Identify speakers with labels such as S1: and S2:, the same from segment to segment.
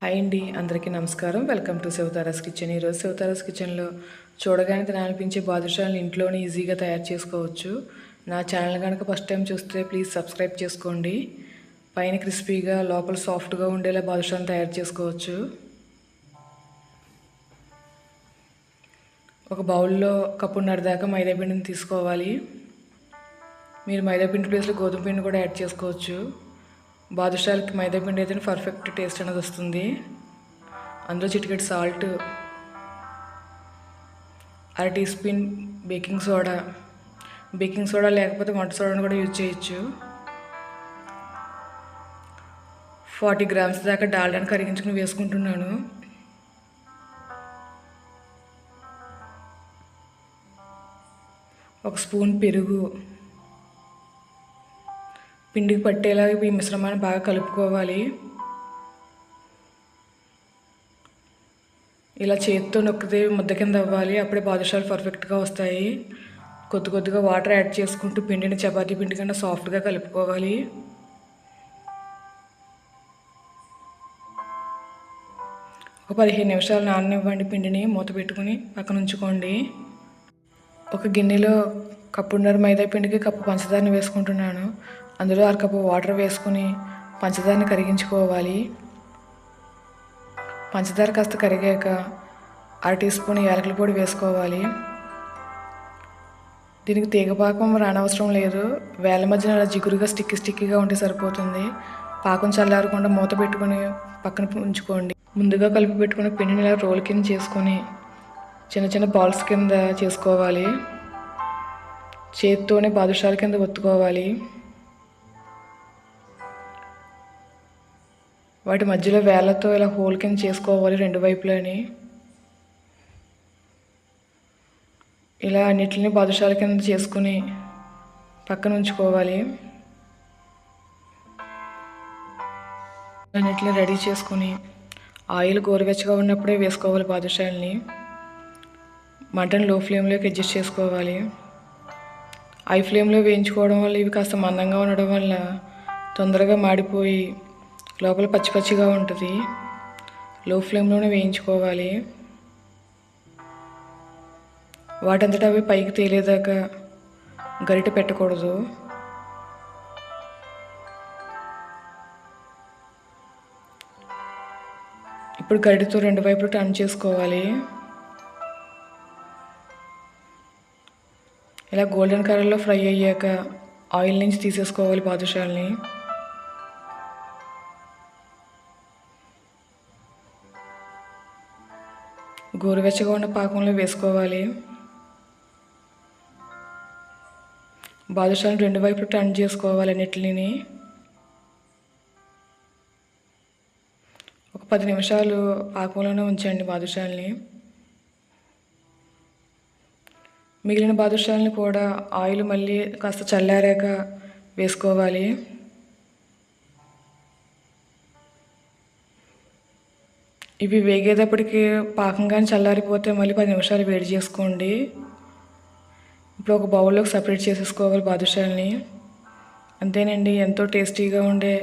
S1: Hi అండి, అందరికీ నమస్కారం. Welcome to Shivatara's kitchen. ఈరోజు శివతారాస్ కిచెన్లో చూడగానే తినాలనిపించే బాదుషాలను ఇంట్లోనే ఈజీగా తయారు చేసుకోవచ్చు. నా ఛానల్ కనుక ఫస్ట్ టైం చూస్తే ప్లీజ్ సబ్స్క్రైబ్ చేసుకోండి. పైన క్రిస్పీగా లోపల సాఫ్ట్గా ఉండేలా బాదుషాలను తయారు చేసుకోవచ్చు. ఒక బౌల్లో కప్పున్నర దాకా మైదాపిండిని తీసుకోవాలి. మీరు మైదాపిండి ప్లేస్లో గోధుమ పిండి కూడా యాడ్ చేసుకోవచ్చు. బాదుషాలకి మైదాపిండి అయితే పర్ఫెక్ట్ టేస్ట్ అనేది వస్తుంది. అందులో చిటికెడు సాల్ట్, అర టీ స్పూన్ బేకింగ్ సోడా లేకపోతే వంట సోడాను కూడా యూజ్ చేయొచ్చు. 40 గ్రామ్స్ దాకా డాల్డాను కరిగించుకుని వేసుకుంటున్నాను. ఒక స్పూన్ పెరుగు, పిండికి పట్టేలా ఈ మిశ్రమాన్ని బాగా కలుపుకోవాలి. ఇలా చేతితో నొక్కితే ముద్ద కింద అవ్వాలి, అప్పుడే బాదుషాలు పర్ఫెక్ట్గా వస్తాయి. కొద్దిగా వాటర్ యాడ్ చేసుకుంటూ పిండిని చపాతీ పిండి కన్నా సాఫ్ట్గా కలుపుకోవాలి. ఒక 15 నిమిషాలు నాననివ్వండి. పిండిని మూత పెట్టుకుని పక్కన ఉంచుకోండి. ఒక గిన్నెలో కప్పున్నర మైదా పిండికి కప్పు పంచదారని వేసుకుంటున్నాను. అందులో అరకప్పు వాటర్ వేసుకుని పంచదారని కరిగించుకోవాలి. పంచదార కాస్త కరిగాక అర టీ స్పూన్ యాలకుల పొడి వేసుకోవాలి. దీనికి తీగపాకం రానవసరం లేదు. వేళ్ళ మధ్యన అలా జిగురుగా స్టిక్కీగా ఉంటే సరిపోతుంది. పాకం చల్లారకుండా మూత పెట్టుకుని పక్కన ఉంచుకోండి. ముందుగా కలిపి పెట్టుకున్న పిండిని ఇలా రోల్ కింద చేసుకొని చిన్న బాల్స్ కింద చేసుకోవాలి. చేతితోనే బాదుషాల కింద ఒత్తుకోవాలి. వాటి మధ్యలో వేళ్ళతో ఇలా హోల్ కింద చేసుకోవాలి రెండు వైపులని. ఇలా అన్నిటిని బాదుషాల కింద చేసుకుని పక్కన ఉంచుకోవాలి. అన్నిటిని రెడీ చేసుకుని ఆయిల్ గోరువెచ్చగా ఉన్నప్పుడే వేసుకోవాలి బాదుషాలని. మంటను లో ఫ్లేమ్లోకి అడ్జస్ట్ చేసుకోవాలి. హై ఫ్లేమ్లో వేయించుకోవడం వల్ల ఇవి కాస్త మందంగా ఉండడం వల్ల తొందరగా మాడిపోయి లోపల పచ్చిగా ఉంటుంది. లో ఫ్లేమ్లోనే వేయించుకోవాలి. వాటంతటా అవి పైకి తేలేదాకా గరిటె పెట్టకూడదు. ఇప్పుడు గరిటెతో రెండు వైపులు టర్న్ చేసుకోవాలి. ఇలా గోల్డెన్ కలర్లో ఫ్రై అయ్యాక ఆయిల్ నుంచి తీసేసుకోవాలి బాదుషాలని. గోరువెచ్చగా ఉన్న పాకంలో వేసుకోవాలి. బాదుషాలను రెండు వైపులు టర్న్ చేసుకోవాలి అన్నిటిని. ఒక 10 నిమిషాలు పాకంలోనే ఉంచండి బాదుషాలని. మిగిలిన బాదుషాలని కూడా ఆయిల్ మళ్ళీ కాస్త చల్లారాక వేసుకోవాలి. ఇవి వేగేటప్పటికి పాకం కానీ చల్లారిపోతే మళ్ళీ 10 నిమిషాలు వేడి చేసుకోండి. ఇప్పుడు ఒక బౌల్లోకి సపరేట్ చేసేసుకోవాలి బాదుషాలని. అంతేనండి, ఎంతో టేస్టీగా ఉండే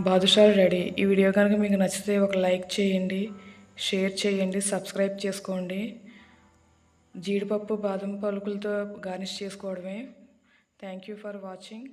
S1: బాదుషాలు రెడీ. ఈ వీడియో కనుక మీకు నచ్చితే ఒక లైక్ చేయండి, షేర్ చేయండి, సబ్స్క్రైబ్ చేసుకోండి. జీడిపప్పు బాదం పలుకులతో గార్నిష్ చేసుకోవడమే. Thank you for watching.